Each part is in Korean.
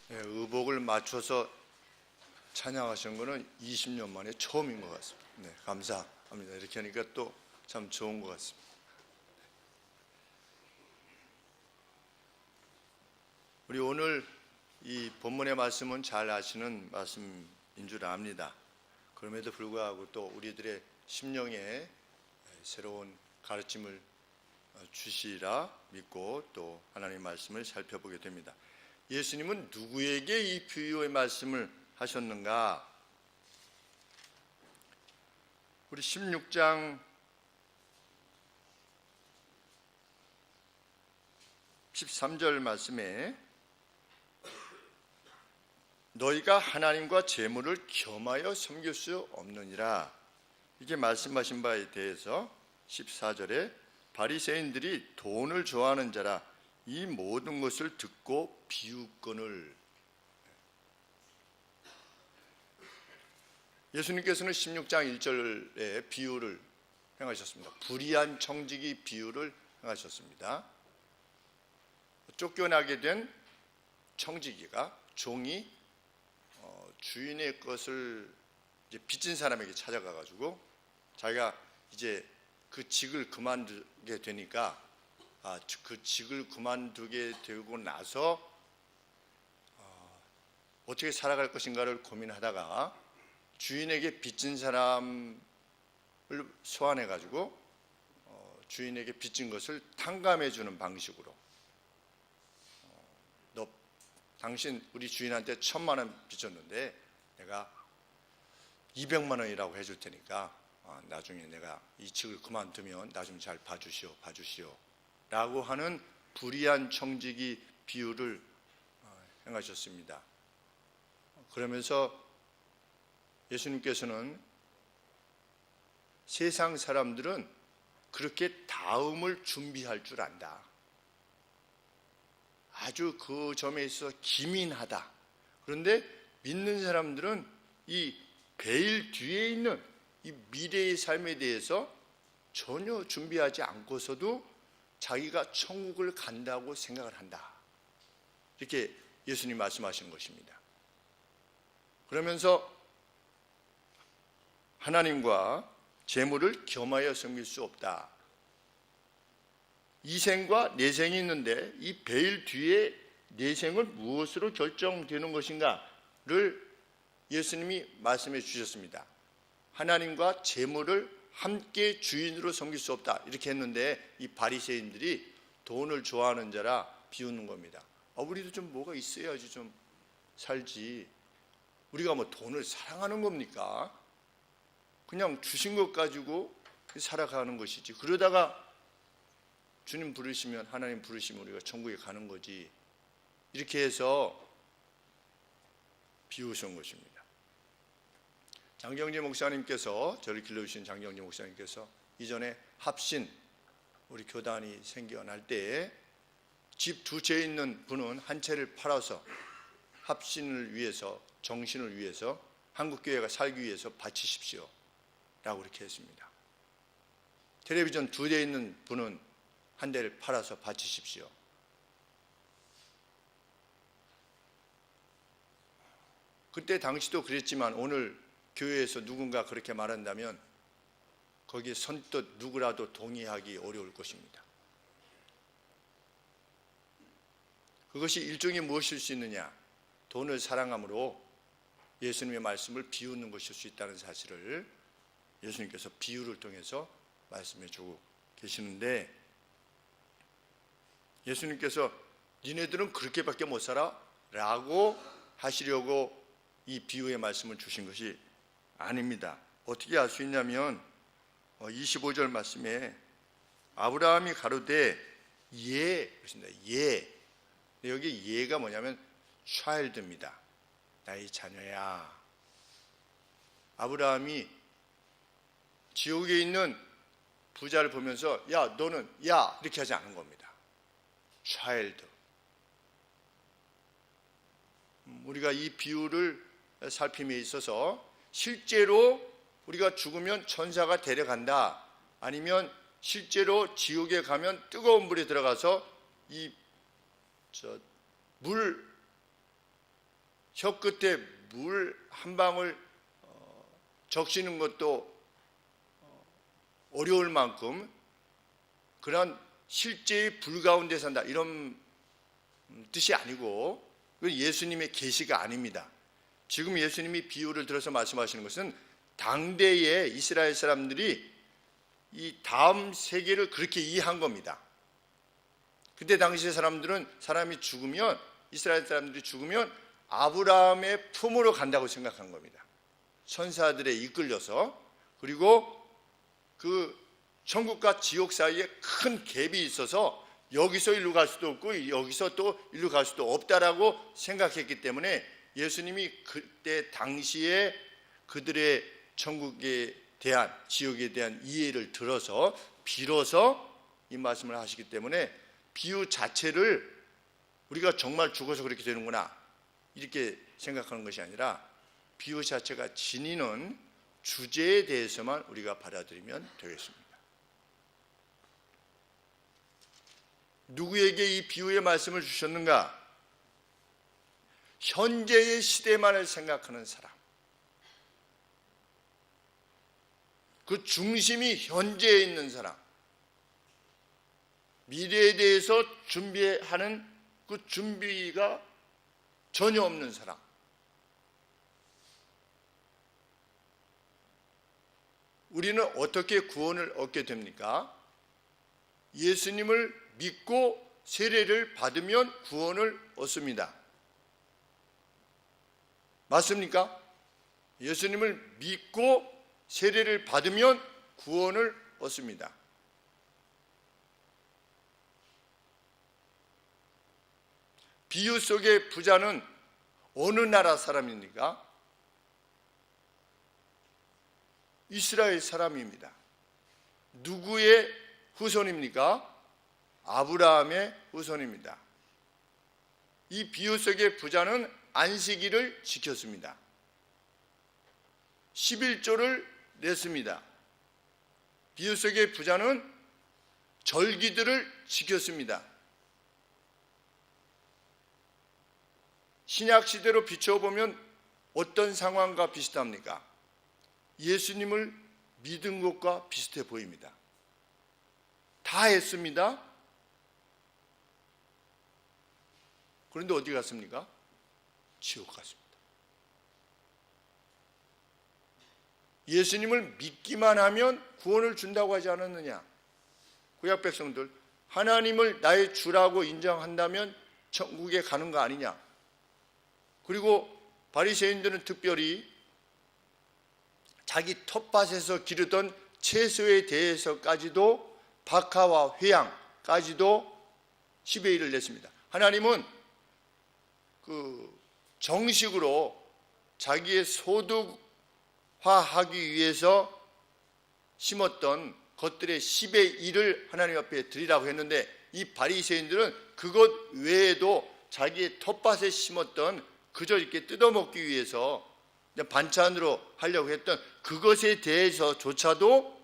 의복을 맞춰서 찬양하신 거는 20년 만에 처음인 것 같습니다. 네, 감사합니다. 이렇게 하니까 또 참 좋은 것 같습니다. 우리 오늘 이 본문의 말씀은 잘 아시는 말씀인 줄 압니다. 그럼에도 불구하고 또 우리들의 심령에 새로운 가르침을 주시리라 믿고 또 하나님의 말씀을 살펴보게 됩니다. 예수님은 누구에게 이 비유의 말씀을 하셨는가? 우리 16장 13절 말씀에 너희가 하나님과 재물을 겸하여 섬길 수 없느니라, 이게 말씀하신 바에 대해서 14절에 바리새인들이 돈을 좋아하는 자라 이 모든 것을 듣고 비웃거늘. 예수님께서는 16장 1절에 비유를 행하셨습니다. 불의한 청지기 비유를 행하셨습니다. 쫓겨나게 된 청지기가 종이 주인의 것을 이제 빚진 사람에게 찾아가 가지고 자기가 이제 그 직을 그만두게 되니까 그 직을 그만두게 되고 나서 어떻게 살아갈 것인가를 고민하다가 주인에게 빚진 사람을 소환해 가지고 주인에게 빚진 것을 탕감해 주는 방식으로 너 당신 우리 주인한테 1,000만 원 빚졌는데 내가 200만 원이라고 해줄 테니까 나중에 내가 이 직을 그만두면 나 좀 잘 봐주시오 라고 하는 불의한 청지기 비유를 행하셨습니다. 그러면서 예수님께서는 세상 사람들은 그렇게 다음을 준비할 줄 안다, 아주 그 점에 있어서 기민하다. 그런데 믿는 사람들은 이 베일 뒤에 있는 이 미래의 삶에 대해서 전혀 준비하지 않고서도 자기가 천국을 간다고 생각을 한다, 이렇게 예수님 말씀하시는 것입니다. 그러면서 하나님과 재물을 겸하여 섬길 수 없다. 이생과 내생이 있는데 이 베일 뒤에 내생은 무엇으로 결정되는 것인가를 예수님이 말씀해 주셨습니다. 하나님과 재물을 함께 주인으로 섬길 수 없다, 이렇게 했는데 이 바리새인들이 돈을 좋아하는 자라 비웃는 겁니다. 우리도 좀 뭐가 있어야지 좀 살지, 우리가 뭐 돈을 사랑하는 겁니까? 그냥 주신 것 가지고 살아가는 것이지, 그러다가 주님 부르시면, 하나님 부르시면 우리가 천국에 가는 거지, 이렇게 해서 비웃은 것입니다. 장경재 목사님께서, 저를 길러주신 장경재 목사님께서 이전에 합신, 우리 교단이 생겨날 때 집 2채 있는 분은 한 채를 팔아서 합신을 위해서, 정신을 위해서, 한국교회가 살기 위해서 바치십시오 라고 이렇게 했습니다. 텔레비전 2대 있는 분은 한 대를 팔아서 바치십시오. 그때 당시도 그랬지만 오늘 교회에서 누군가 그렇게 말한다면 거기에 선뜻 누구라도 동의하기 어려울 것입니다. 그것이 일종의 무엇일 수 있느냐? 돈을 사랑함으로 예수님의 말씀을 비웃는 것일 수 있다는 사실을 예수님께서 비유를 통해서 말씀해 주고 계시는데, 예수님께서 니네들은 그렇게밖에 못 살아? 라고 하시려고 이 비유의 말씀을 주신 것이 아닙니다. 어떻게 알 수 있냐면 25절 말씀에 아브라함이 가로되 예, 그렇습니다. 예. 여기 예가 뭐냐면 child입니다. 나의 자녀야. 아브라함이 지옥에 있는 부자를 보면서 야 너는 야 이렇게 하지 않은 겁니다. child. 우리가 이 비유를 살핌에 있어서 실제로 우리가 죽으면 천사가 데려간다, 아니면 실제로 지옥에 가면 뜨거운 물에 들어가서 이 물 혀 끝에 물 한 방울 적시는 것도 어려울 만큼 그런 실제의 불 가운데 산다, 이런 뜻이 아니고 그건 예수님의 계시가 아닙니다. 지금 예수님이 비유를 들어서 말씀하시는 것은 당대의 이스라엘 사람들이 이 다음 세계를 그렇게 이해한 겁니다. 그때 당시의 사람들은 사람이 죽으면, 이스라엘 사람들이 죽으면 아브라함의 품으로 간다고 생각한 겁니다. 천사들에 이끌려서. 그리고 그 천국과 지옥 사이에 큰 갭이 있어서 여기서 일로 갈 수도 없고 여기서 또 일로 갈 수도 없다라고 생각했기 때문에 예수님이 그때 당시에 그들의 천국에 대한, 지옥에 대한 이해를 들어서 빌어서 이 말씀을 하시기 때문에 비유 자체를 우리가 정말 죽어서 그렇게 되는구나 이렇게 생각하는 것이 아니라 비유 자체가 지니는 주제에 대해서만 우리가 받아들이면 되겠습니다. 누구에게 이 비유의 말씀을 주셨는가? 현재의 시대만을 생각하는 사람, 그 중심이 현재에 있는 사람, 미래에 대해서 준비하는 그 준비가 전혀 없는 사람, 우리는 어떻게 구원을 얻게 됩니까? 예수님을 믿고 세례를 받으면 구원을 얻습니다. 맞습니까? 예수님을 믿고 세례를 받으면 구원을 얻습니다. 비유 속의 부자는 어느 나라 사람입니까? 이스라엘 사람입니다. 누구의 후손입니까? 아브라함의 후손입니다. 이 비유 속의 부자는 안식일을 지켰습니다. 11조를 냈습니다. 비유 속의 부자는 절기들을 지켰습니다. 신약 시대로 비춰보면 어떤 상황과 비슷합니까? 예수님을 믿은 것과 비슷해 보입니다. 다 했습니다. 그런데 어디 갔습니까? 지옥 갔습니다. 예수님을 믿기만 하면 구원을 준다고 하지 않았느냐? 구약 백성들, 하나님을 나의 주라고 인정한다면 천국에 가는 거 아니냐? 그리고 바리새인들은 특별히 자기 텃밭에서 기르던 채소에 대해서까지도 박하와 회양까지도 10의 1을 냈습니다. 하나님은 그 정식으로 자기의 소득화하기 위해서 심었던 것들의 10의 1을 하나님 앞에 드리라고 했는데 이 바리새인들은 그것 외에도 자기의 텃밭에 심었던 그저 이렇게 뜯어먹기 위해서 반찬으로 하려고 했던 그것에 대해서조차도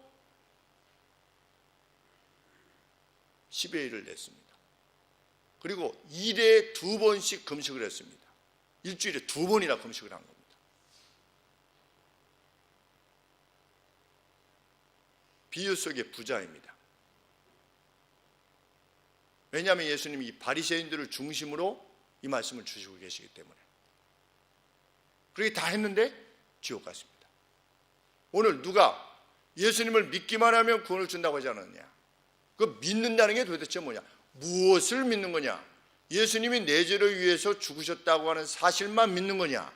10의 1을 냈습니다. 그리고 일에 2번씩 금식을 했습니다. 일주일에 2번이나 금식을 한 겁니다. 비유 속의 부자입니다. 왜냐하면 예수님이 이 바리새인들을 중심으로 이 말씀을 주시고 계시기 때문에. 그렇게 다 했는데 지옥 갔습니다. 오늘 누가 예수님을 믿기만 하면 구원을 준다고 하지 않았냐? 그 믿는다는 게 도대체 뭐냐? 무엇을 믿는 거냐? 예수님이 내 죄를 위해서 죽으셨다고 하는 사실만 믿는 거냐?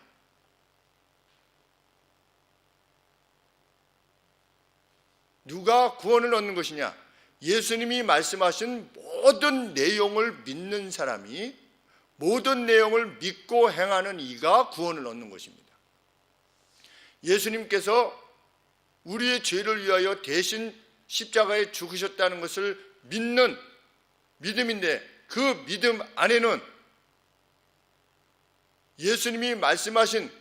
누가 구원을 얻는 것이냐? 예수님이 말씀하신 모든 내용을 믿는 사람이 모든 내용을 믿고 행하는 이가 구원을 얻는 것입니다. 예수님께서 우리의 죄를 위하여 대신 십자가에 죽으셨다는 것을 믿는 믿음인데 그 믿음 안에는 예수님이 말씀하신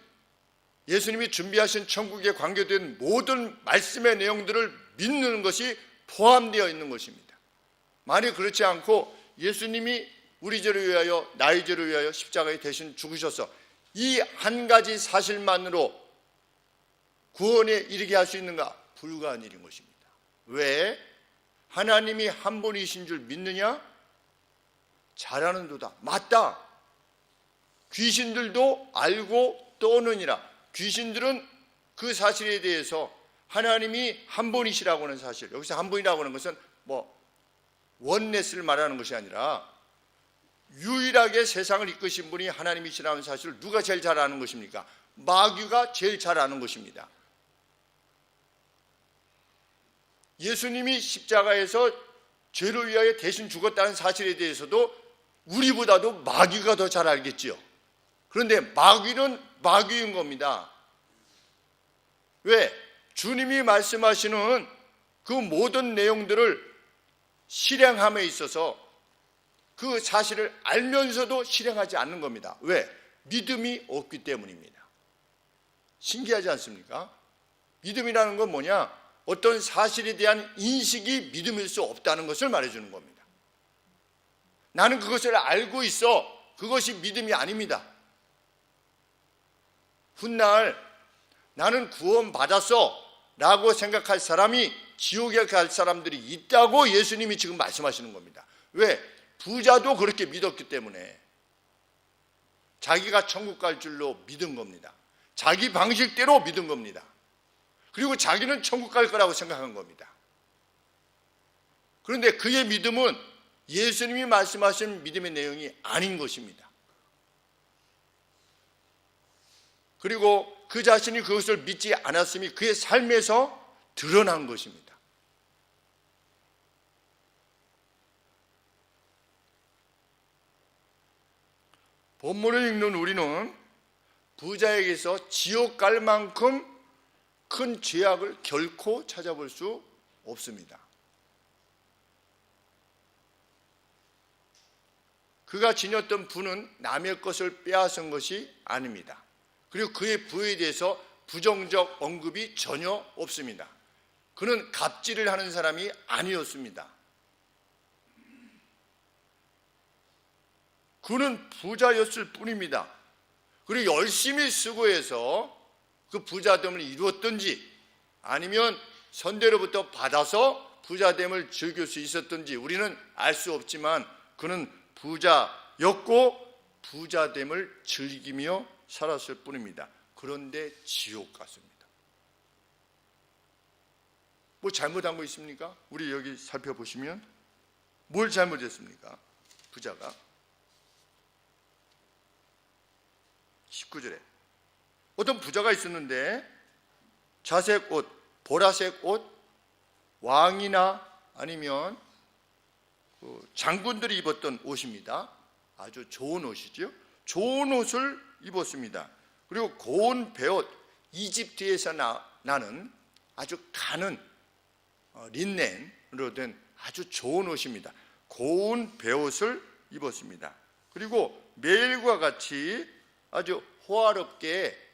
예수님이 준비하신 천국에 관계된 모든 말씀의 내용들을 믿는 것이 포함되어 있는 것입니다. 만약 그렇지 않고 예수님이 우리 죄를 위하여 나의 죄를 위하여 십자가에 대신 죽으셔서 이 한 가지 사실만으로 구원에 이르게 할 수 있는가? 불가한 일인 것입니다. 왜? 하나님이 한 분이신 줄 믿느냐? 잘하는도다. 맞다. 귀신들도 알고 떠오느니라. 귀신들은 그 사실에 대해서 하나님이 한 분이시라고 하는 사실, 여기서 한 분이라고 하는 것은 원네스를 말하는 것이 아니라 유일하게 세상을 이끄신 분이 하나님이시라는 사실을 누가 제일 잘 아는 것입니까? 마귀가 제일 잘 아는 것입니다. 예수님이 십자가에서 죄를 위하여 대신 죽었다는 사실에 대해서도 우리보다도 마귀가 더 잘 알겠지요. 그런데 마귀는 마귀인 겁니다. 왜? 주님이 말씀하시는 그 모든 내용들을 실행함에 있어서 그 사실을 알면서도 실행하지 않는 겁니다. 왜? 믿음이 없기 때문입니다. 신기하지 않습니까? 믿음이라는 건 뭐냐? 어떤 사실에 대한 인식이 믿음일 수 없다는 것을 말해주는 겁니다. 나는 그것을 알고 있어. 그것이 믿음이 아닙니다. 훗날 나는 구원받았어 라고 생각할 사람이 지옥에 갈 사람들이 있다고 예수님이 지금 말씀하시는 겁니다. 왜? 부자도 그렇게 믿었기 때문에 자기가 천국 갈 줄로 믿은 겁니다. 자기 방식대로 믿은 겁니다. 그리고 자기는 천국 갈 거라고 생각한 겁니다. 그런데 그의 믿음은 예수님이 말씀하신 믿음의 내용이 아닌 것입니다. 그리고 그 자신이 그것을 믿지 않았음이 그의 삶에서 드러난 것입니다. 본문을 읽는 우리는 부자에게서 지옥 갈 만큼 큰 죄악을 결코 찾아볼 수 없습니다. 그가 지녔던 부는 남의 것을 빼앗은 것이 아닙니다. 그리고 그의 부에 대해서 부정적 언급이 전혀 없습니다. 그는 갑질을 하는 사람이 아니었습니다. 그는 부자였을 뿐입니다. 그리고 열심히 수고해서 그 부자됨을 이루었든지 아니면 선대로부터 받아서 부자됨을 즐길 수 있었든지 우리는 알 수 없지만 그는 부자였고 부자됨을 즐기며 살았을 뿐입니다. 그런데 지옥 갔습니다. 뭐 잘못한 거 있습니까? 우리 여기 살펴보시면 뭘 잘못했습니까? 부자가 19절에 어떤 부자가 있었는데 자색 옷, 보라색 옷, 왕이나 아니면 장군들이 입었던 옷입니다. 아주 좋은 옷이죠. 좋은 옷을 입었습니다. 그리고 고운 베옷, 이집트에서 나는 아주 가는 린넨으로 된 아주 좋은 옷입니다. 고운 베옷을 입었습니다. 그리고 매일과 같이 아주 호화롭게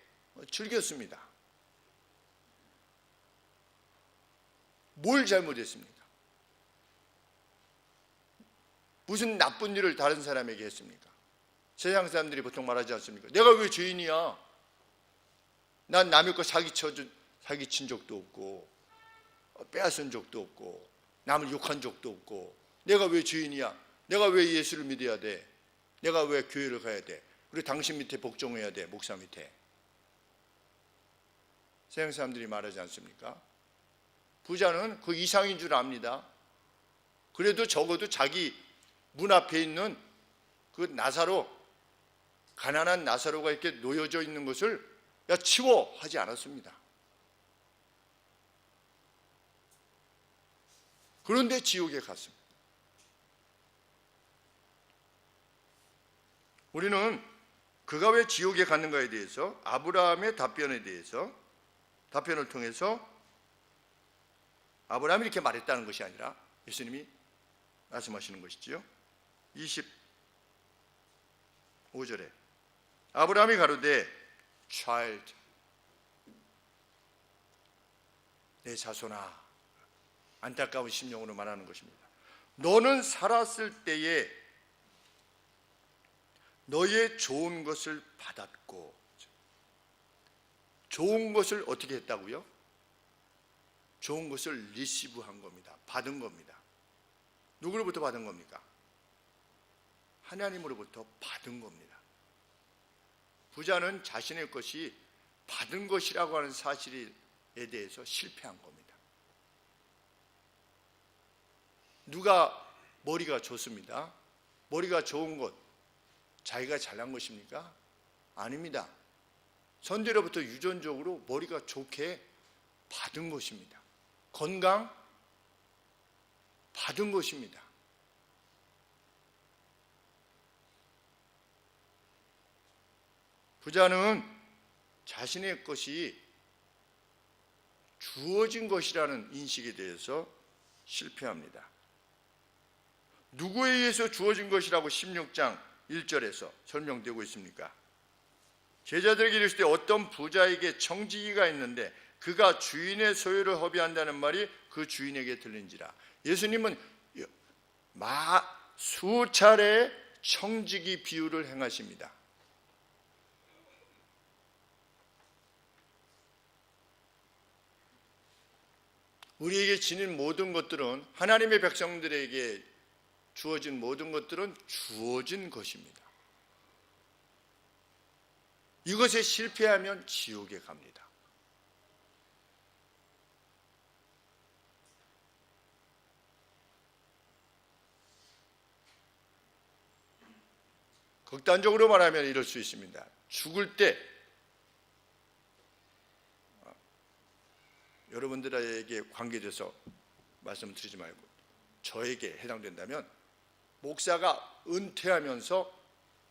즐겼습니다. 뭘 잘못했습니까? 무슨 나쁜 일을 다른 사람에게 했습니까? 세상 사람들이 보통 말하지 않습니까? 내가 왜 죄인이야? 난 남의 거 사기친 적도 없고 빼앗은 적도 없고 남을 욕한 적도 없고 내가 왜 죄인이야? 내가 왜 예수를 믿어야 돼? 내가 왜 교회를 가야 돼? 그리고 당신 밑에 복종해야 돼, 목사 밑에. 세상 사람들이 말하지 않습니까? 부자는 그 이상인 줄 압니다. 그래도 적어도 자기 문 앞에 있는 그 나사로, 가난한 나사로가 이렇게 놓여져 있는 것을 야 치워 하지 않았습니다. 그런데 지옥에 갔습니다. 우리는 그가 왜 지옥에 갔는가에 대해서 아브라함의 답변을 통해서 아브라함이 이렇게 말했다는 것이 아니라 예수님이 말씀하시는 것이지요. 25절에 아브라함이 가로되 child, 내 자손아, 안타까운 심령으로 말하는 것입니다. 너는 살았을 때에 너의 좋은 것을 받았고, 좋은 것을 어떻게 했다고요? 좋은 것을 리시브한 겁니다. 받은 겁니다. 누구로부터 받은 겁니까? 하나님으로부터 받은 겁니다. 부자는 자신의 것이 받은 것이라고 하는 사실에 대해서 실패한 겁니다. 누가 머리가 좋습니다. 머리가 좋은 것, 자기가 잘난 것입니까? 아닙니다. 선대로부터 유전적으로 머리가 좋게 받은 것입니다. 건강 받은 것입니다. 부자는 자신의 것이 주어진 것이라는 인식에 대해서 실패합니다. 누구에 의해서 주어진 것이라고 16장 1절에서 설명되고 있습니까? 제자들에게 이르시되 어떤 부자에게 청지기가 있는데 그가 주인의 소유를 허비한다는 말이 그 주인에게 들린지라. 예수님은 수차례 청지기 비유를 행하십니다. 우리에게 지닌 모든 것들은, 하나님의 백성들에게 주어진 모든 것들은 주어진 것입니다. 이것에 실패하면 지옥에 갑니다. 극단적으로 말하면 이럴 수 있습니다. 죽을 때 여러분들에게 관계돼서 말씀드리지 말고 저에게 해당된다면 목사가 은퇴하면서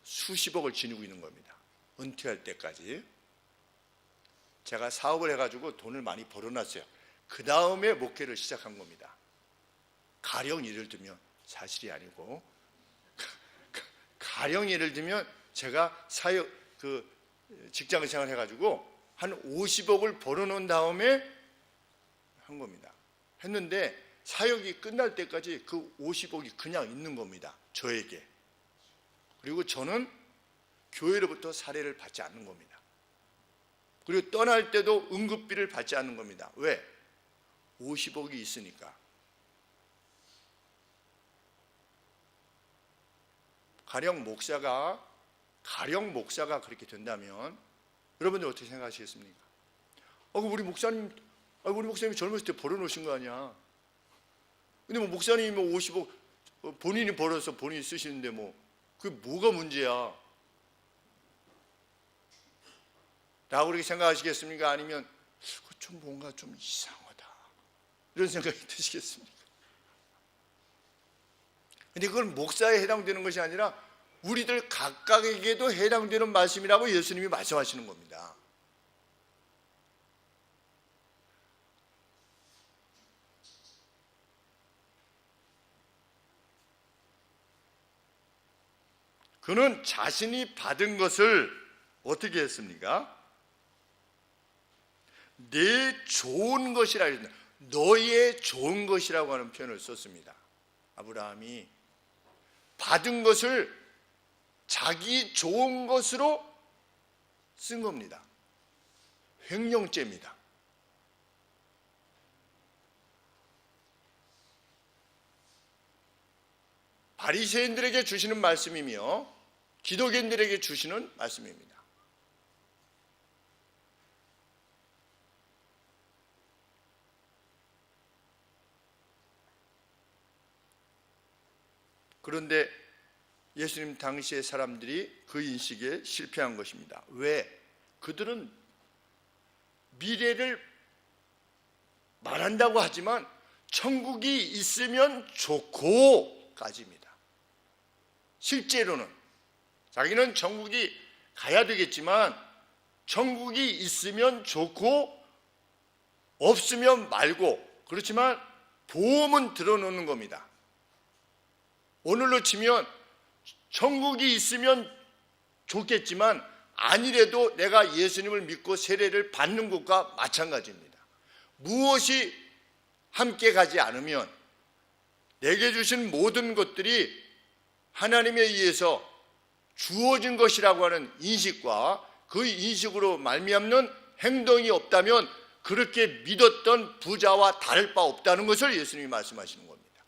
수십억을 지니고 있는 겁니다. 은퇴할 때까지. 제가 사업을 해가지고 돈을 많이 벌어놨어요. 그 다음에 목회를 시작한 겁니다. 가령 예를 들면, 사실이 아니고 가령 예를 들면 제가 직장 생활 해가지고 한 50억을 벌어놓은 다음에 한 겁니다. 했는데 사역이 끝날 때까지 그 50억이 그냥 있는 겁니다. 저에게. 그리고 저는 교회로부터 사례를 받지 않는 겁니다. 그리고 떠날 때도 응급비를 받지 않는 겁니다. 왜? 50억이 있으니까. 가령 목사가 그렇게 된다면 여러분들 어떻게 생각하시겠습니까? 우리 목사님이 젊었을 때 벌어놓으신 거 아니야. 근데 목사님이 50억 본인이 벌어서 본인이 쓰시는데 그게 뭐가 문제야? 라고 그렇게 생각하시겠습니까? 아니면 좀 뭔가 좀 이상하다 이런 생각이 드시겠습니까? 근데 그건 목사에 해당되는 것이 아니라 우리들 각각에게도 해당되는 말씀이라고 예수님이 말씀하시는 겁니다. 그는 자신이 받은 것을 어떻게 했습니까? 내 좋은 것이라 했습니다. 너의 좋은 것이라고 하는 표현을 썼습니다. 아브라함이 받은 것을 자기 좋은 것으로 쓴 겁니다. 횡령죄입니다. 바리새인들에게 주시는 말씀이며 기독인들에게 주시는 말씀입니다. 그런데 예수님 당시의 사람들이 그 인식에 실패한 것입니다. 왜? 그들은 미래를 말한다고 하지만 천국이 있으면 좋고 까지입니다. 실제로는 자기는 천국이 가야 되겠지만 천국이 있으면 좋고 없으면 말고, 그렇지만 보험은 들어놓는 겁니다. 오늘로 치면 천국이 있으면 좋겠지만 아니래도 내가 예수님을 믿고 세례를 받는 것과 마찬가지입니다. 무엇이 함께 가지 않으면 내게 주신 모든 것들이 하나님에 의해서 주어진 것이라고 하는 인식과 그 인식으로 말미암는 행동이 없다면 그렇게 믿었던 부자와 다를 바 없다는 것을 예수님이 말씀하시는 겁니다.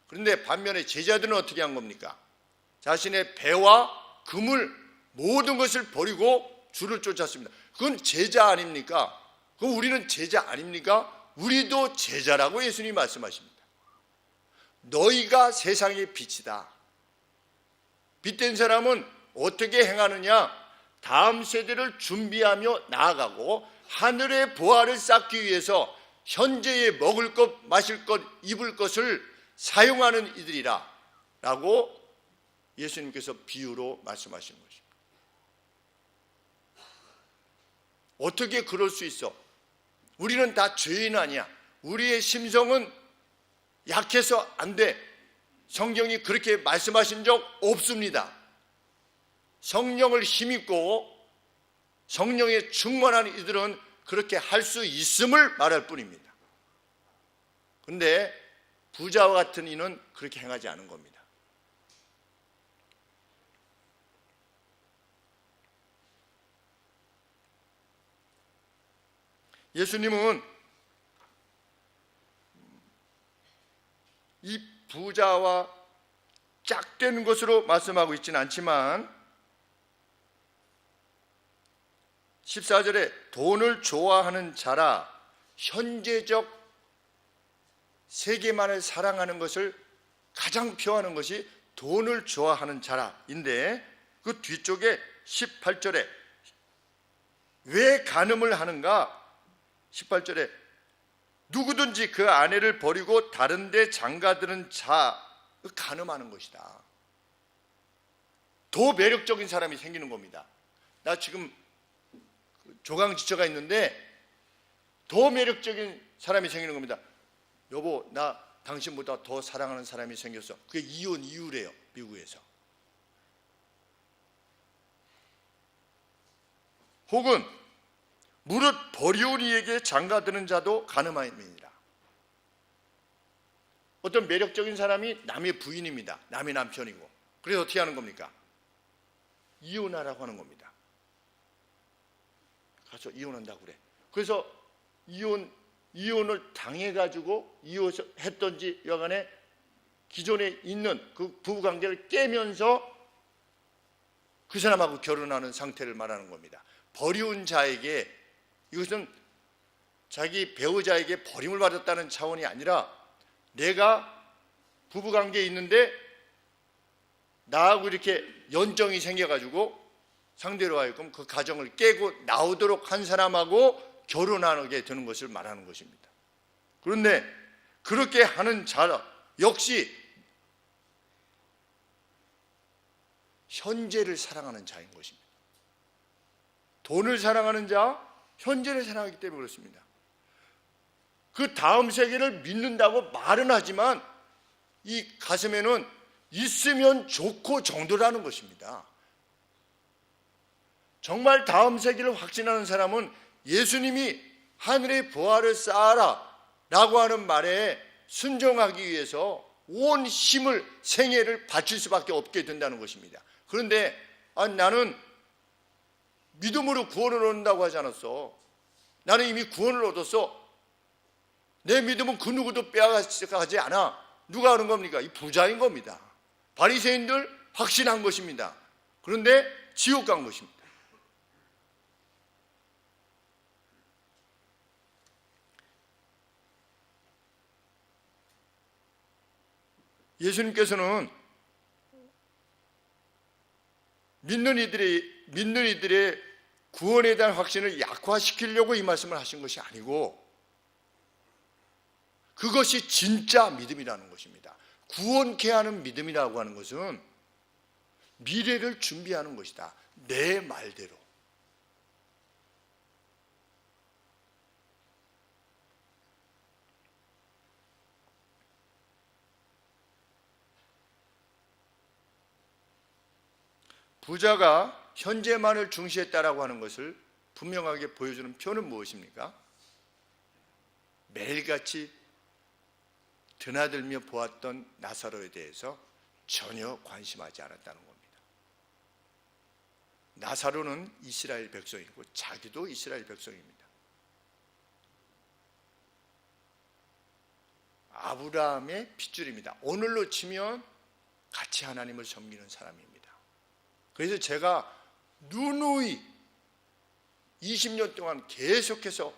그런데 반면에 제자들은 어떻게 한 겁니까? 자신의 배와 금을 모든 것을 버리고 주를 쫓았습니다. 그건 제자 아닙니까? 그럼 우리는 제자 아닙니까? 우리도 제자라고 예수님이 말씀하십니다. 너희가 세상의 빛이다. 빛된 사람은 어떻게 행하느냐? 다음 세대를 준비하며 나아가고 하늘의 보화를 쌓기 위해서 현재의 먹을 것, 마실 것, 입을 것을 사용하는 이들이라 라고 예수님께서 비유로 말씀하시는 것입니다. 어떻게 그럴 수 있어? 우리는 다 죄인 아니야. 우리의 심성은 약해서 안 돼. 성경이 그렇게 말씀하신 적 없습니다. 성령을 힘입고 성령에 충만한 이들은 그렇게 할 수 있음을 말할 뿐입니다. 그런데 부자와 같은 이는 그렇게 행하지 않은 겁니다. 예수님은 이 부자와 짝된 것으로 말씀하고 있지는 않지만 14절에 돈을 좋아하는 자라, 현재적 세계만을 사랑하는 것을 가장 표하는 것이 돈을 좋아하는 자라인데, 그 뒤쪽에 18절에 왜 간음을 하는가? 18절에 누구든지 그 아내를 버리고 다른 데 장가드는 자, 간음하는 것이다. 더 매력적인 사람이 생기는 겁니다. 나 지금 조강지처가 있는데 더 매력적인 사람이 생기는 겁니다. 여보, 나 당신보다 더 사랑하는 사람이 생겼어. 그게 이혼 이유래요, 미국에서. 혹은 무릇 버리운 이에게 장가드는 자도 간음함이니라. 어떤 매력적인 사람이 남의 부인입니다. 남의 남편이고. 그래서 어떻게 하는 겁니까? 이혼하라고 하는 겁니다. 가서 이혼한다고 그래. 그래서 이혼을 당해가지고 이혼했던지 여간에 기존에 있는 그 부부관계를 깨면서 그 사람하고 결혼하는 상태를 말하는 겁니다. 버리운 자에게, 이것은 자기 배우자에게 버림을 받았다는 차원이 아니라 내가 부부관계에 있는데 나하고 이렇게 연정이 생겨가지고 상대로 하여금 그 가정을 깨고 나오도록 한 사람하고 결혼하게 되는 것을 말하는 것입니다. 그런데 그렇게 하는 자 역시 현재를 사랑하는 자인 것입니다. 돈을 사랑하는 자, 현재를 사랑하기 때문에 그렇습니다. 그 다음 세계를 믿는다고 말은 하지만 이 가슴에는 있으면 좋고 정도라는 것입니다. 정말 다음 세계를 확신하는 사람은 예수님이 하늘의 보화를 쌓아라 라고 하는 말에 순종하기 위해서 온 힘을, 생애를 바칠 수밖에 없게 된다는 것입니다. 그런데 나는 믿음으로 구원을 얻는다고 하지 않았어. 나는 이미 구원을 얻었어. 내 믿음은 그 누구도 빼앗아가지 않아. 누가 하는 겁니까? 이 부자인 겁니다. 바리새인들 확신한 것입니다. 그런데 지옥 간 것입니다. 예수님께서는 믿는 이들의 구원에 대한 확신을 약화시키려고 이 말씀을 하신 것이 아니고 그것이 진짜 믿음이라는 것입니다. 구원케 하는 믿음이라고 하는 것은 미래를 준비하는 것이다. 내 말대로. 부자가 현재만을 중시했다라고 하는 것을 분명하게 보여주는 표는 무엇입니까? 매일같이 드나들며 보았던 나사로에 대해서 전혀 관심하지 않았다는 겁니다. 나사로는 이스라엘 백성이고 자기도 이스라엘 백성입니다. 아브라함의 핏줄입니다. 오늘로 치면 같이 하나님을 섬기는 사람입니다. 그래서 제가 누누이 20년 동안 계속해서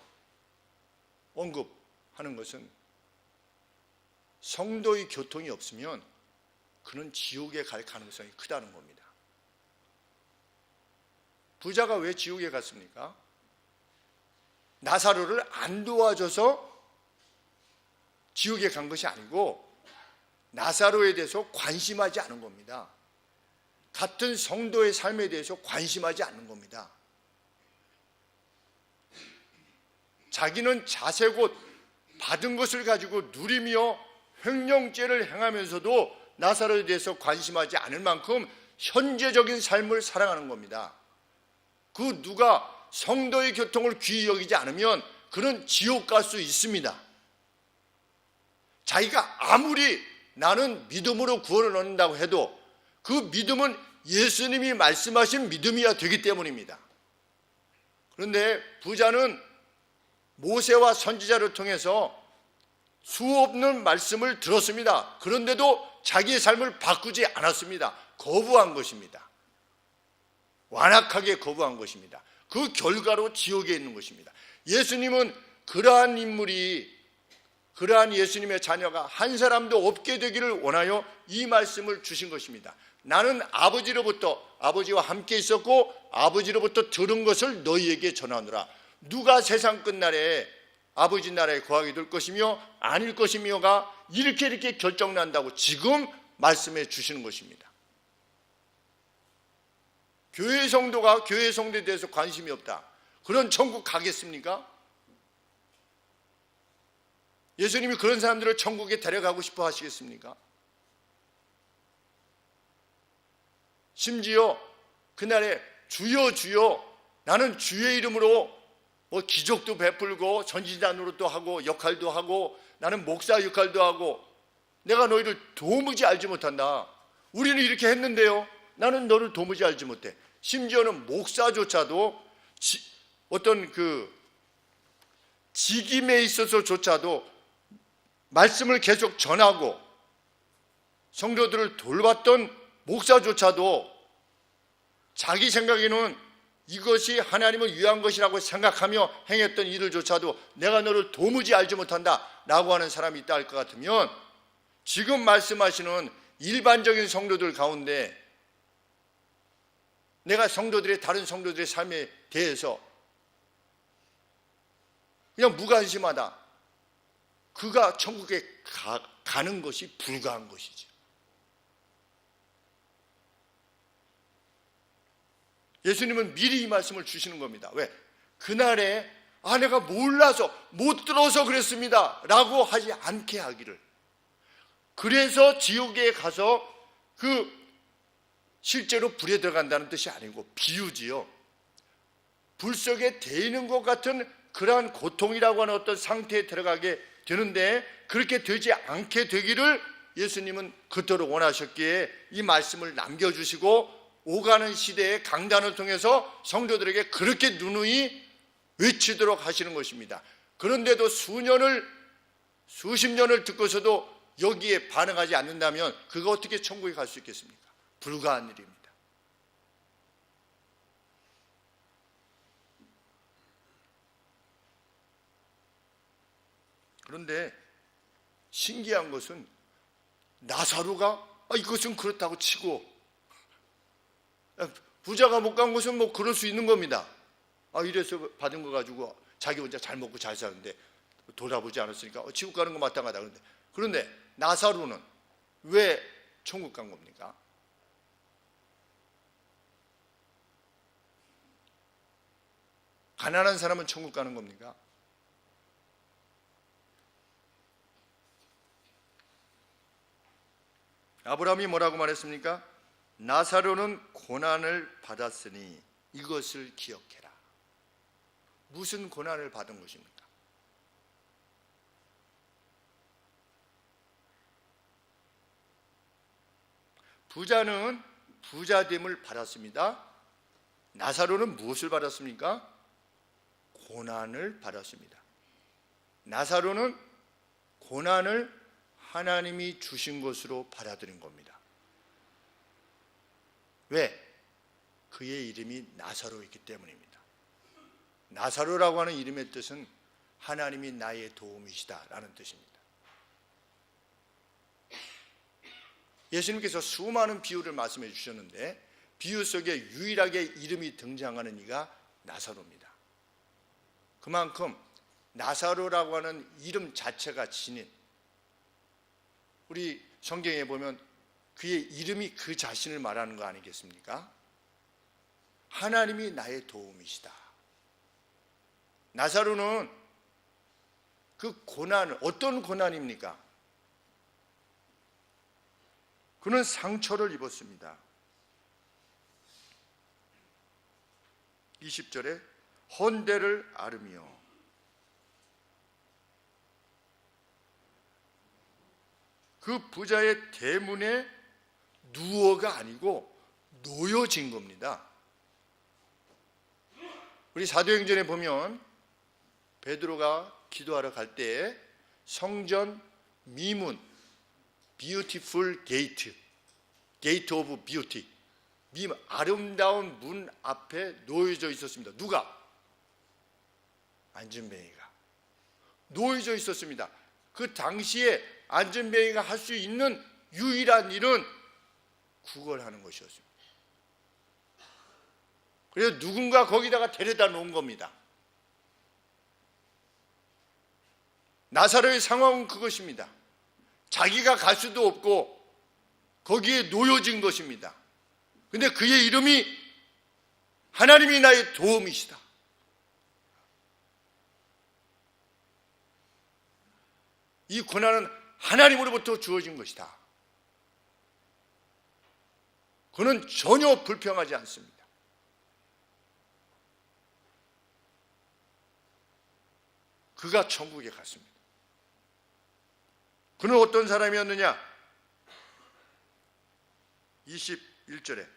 언급하는 것은 성도의 교통이 없으면 그는 지옥에 갈 가능성이 크다는 겁니다. 부자가 왜 지옥에 갔습니까? 나사로를 안 도와줘서 지옥에 간 것이 아니고 나사로에 대해서 관심하지 않은 겁니다. 같은 성도의 삶에 대해서 관심하지 않는 겁니다. 자기는 자세곧 받은 것을 가지고 누리며 횡령죄를 행하면서도 나사로에 대해서 관심하지 않을 만큼 현재적인 삶을 살아가는 겁니다. 그 누가 성도의 교통을 귀히 여기지 않으면 그는 지옥 갈 수 있습니다. 자기가 아무리 나는 믿음으로 구원을 얻는다고 해도 그 믿음은 예수님이 말씀하신 믿음이어야 되기 때문입니다. 그런데 부자는 모세와 선지자를 통해서 수없는 말씀을 들었습니다. 그런데도 자기의 삶을 바꾸지 않았습니다. 거부한 것입니다. 완악하게 거부한 것입니다. 그 결과로 지옥에 있는 것입니다. 예수님은 그러한 인물이, 그러한 예수님의 자녀가 한 사람도 없게 되기를 원하여 이 말씀을 주신 것입니다. 나는 아버지로부터, 아버지와 함께 있었고 아버지로부터 들은 것을 너희에게 전하노라. 누가 세상 끝날에 아버지 나라에 거하게 될 것이며 아닐 것이며가 이렇게 결정난다고 지금 말씀해 주시는 것입니다. 교회 성도가 교회 성도에 대해서 관심이 없다. 그런 천국 가겠습니까? 예수님이 그런 사람들을 천국에 데려가고 싶어 하시겠습니까? 심지어 그날에 주여 주여 나는 주의 이름으로 기적도 베풀고 선지자 노릇도 하고 역할도 하고 나는 목사 역할도 하고 내가 너희를 도무지 알지 못한다. 우리는 이렇게 했는데요. 나는 너를 도무지 알지 못해. 심지어는 목사조차도 어떤 그 직임에 있어서조차도 말씀을 계속 전하고 성도들을 돌봤던 목사조차도 자기 생각에는 이것이 하나님을 위한 것이라고 생각하며 행했던 일을조차도 내가 너를 도무지 알지 못한다 라고 하는 사람이 있다 할 것 같으면 지금 말씀하시는 일반적인 성도들 가운데 내가 다른 성도들의 삶에 대해서 그냥 무관심하다. 그가 천국에 가는 것이 불가한 것이죠. 예수님은 미리 이 말씀을 주시는 겁니다. 왜? 그날에 내가 몰라서 못 들어서 그랬습니다 라고 하지 않게 하기를. 그래서 지옥에 가서 실제로 불에 들어간다는 뜻이 아니고 비유지요. 불 속에 데이는 것 같은 그러한 고통이라고 하는 어떤 상태에 들어가게 되는데 그렇게 되지 않게 되기를 예수님은 그토록 원하셨기에 이 말씀을 남겨주시고 오가는 시대의 강단을 통해서 성도들에게 그렇게 누누이 외치도록 하시는 것입니다. 그런데도 수십 년을 듣고서도 여기에 반응하지 않는다면 그가 어떻게 천국에 갈 수 있겠습니까? 불가한 일입니다. 그런데 신기한 것은 나사로가 이것은 그렇다고 치고 부자가 못 간 것은 그럴 수 있는 겁니다. 이래서 받은 거 가지고 자기 혼자 잘 먹고 잘 사는데 돌아보지 않았으니까 지옥 가는 거 마땅하다. 그런데 나사로는 왜 천국 간 겁니까? 가난한 사람은 천국 가는 겁니까? 아브라함이 뭐라고 말했습니까? 나사로는 고난을 받았으니 이것을 기억해라. 무슨 고난을 받은 것입니까? 부자는 부자됨을 받았습니다. 나사로는 무엇을 받았습니까? 고난을 받았습니다. 나사로는 고난을 하나님이 주신 것으로 받아들인 겁니다. 왜? 그의 이름이 나사로이기 때문입니다. 나사로라고 하는 이름의 뜻은 하나님이 나의 도움이시다 라는 뜻입니다. 예수님께서 수많은 비유를 말씀해 주셨는데 비유 속에 유일하게 이름이 등장하는 이가 나사로입니다. 그만큼 나사로라고 하는 이름 자체가 지닌, 우리 성경에 보면 그의 이름이 그 자신을 말하는 거 아니겠습니까? 하나님이 나의 도움이시다. 나사로는 그 고난을, 어떤 고난입니까? 그는 상처를 입었습니다. 20절에 헌대를 앓으며, 그 부자의 대문에 누워가 아니고 놓여진 겁니다. 우리 사도행전에 보면 베드로가 기도하러 갈 때 성전 미문, beautiful gate, gate of beauty, 아름다운 문 앞에 놓여져 있었습니다. 누가? 안전뱅이가 놓여져 있었습니다. 그 당시에 안전뱅이가 할 수 있는 유일한 일은 구걸하는 것이었습니다. 그래서 누군가 거기다가 데려다 놓은 겁니다. 나사로의 상황은 그것입니다. 자기가 갈 수도 없고 거기에 놓여진 것입니다. 근데 그의 이름이 하나님이 나의 도움이시다. 이 고난은 하나님으로부터 주어진 것이다. 그는 전혀 불평하지 않습니다. 그가 천국에 갔습니다. 그는 어떤 사람이었느냐? 21절에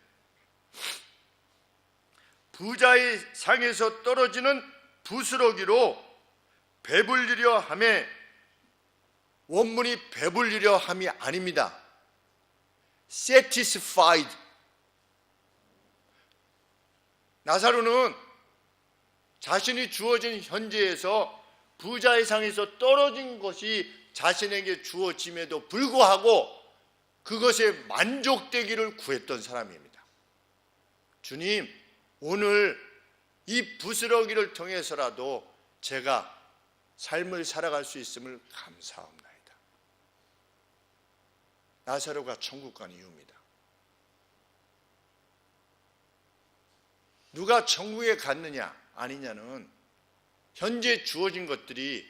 부자의 상에서 떨어지는 부스러기로 배불리려 함에, 원문이 배불리려 함이 아닙니다. satisfied. 나사로는 자신이 주어진 현재에서 부자의 상에서 떨어진 것이 자신에게 주어짐에도 불구하고 그것에 만족되기를 구했던 사람입니다. 주님, 오늘 이 부스러기를 통해서라도 제가 삶을 살아갈 수 있음을 감사합니다. 나사로가 천국 간 이유입니다. 누가 천국에 갔느냐 아니냐는 현재 주어진 것들이